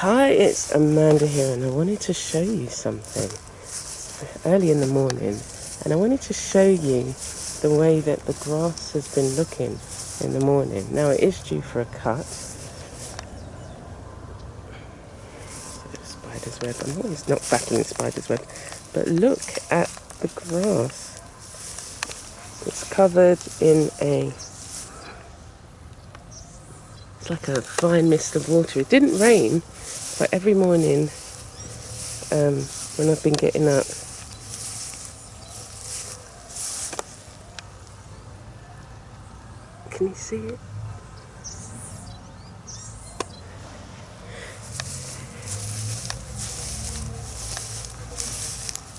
Hi, it's Amanda here, and I wanted to show you something. It's early in the morning, and I wanted to show you the way that the grass has been looking in the morning. Now it is due for a cut. Spider's web. I'm always not backing the spider's web, but look at the grass. It's covered in it's like a fine mist of water. It didn't rain, but every morning when I've been getting up, can you see it?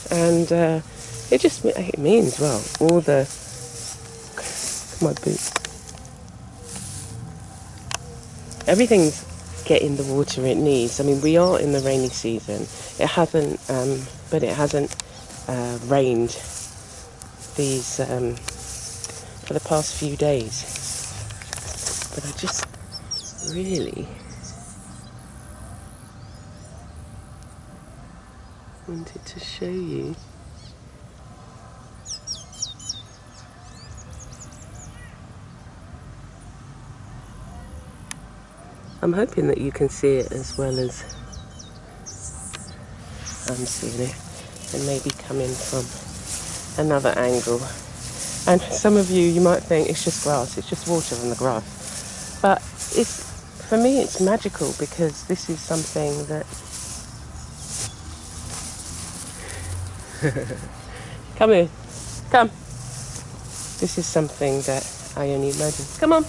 And it means, well, all the, my boots, everything's getting the water it needs. I mean, we are in the rainy season. It hasn't, but it hasn't rained these for the past few days. But I just really wanted to show you. I'm hoping that you can see it as well as I'm seeing it, and maybe coming from another angle. And some of you might think it's just grass, it's just water on the grass. But for me it's magical, because this is something that come here, come. This is something that I only imagine. Come on.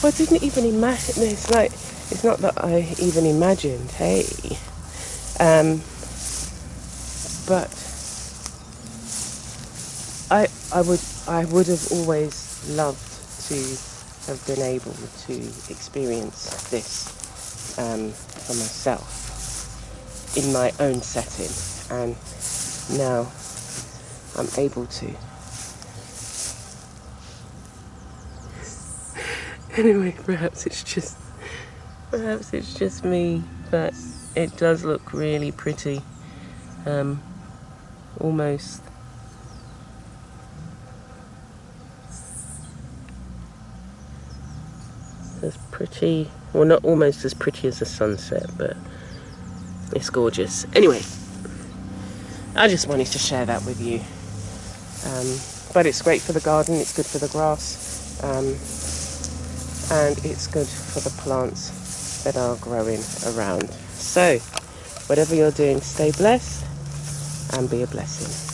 Well, I didn't even imagine. It's not that I even imagined. Hey, but I would have always loved to have been able to experience this for myself in my own setting, and now I'm able to. Anyway, perhaps it's just me, but it does look really pretty. Almost as pretty, well, not almost as pretty as the sunset, but it's gorgeous. Anyway, I just wanted to share that with you. But it's great for the garden, it's good for the grass, and it's good for the plants that are growing around. So, whatever you're doing, stay blessed and be a blessing.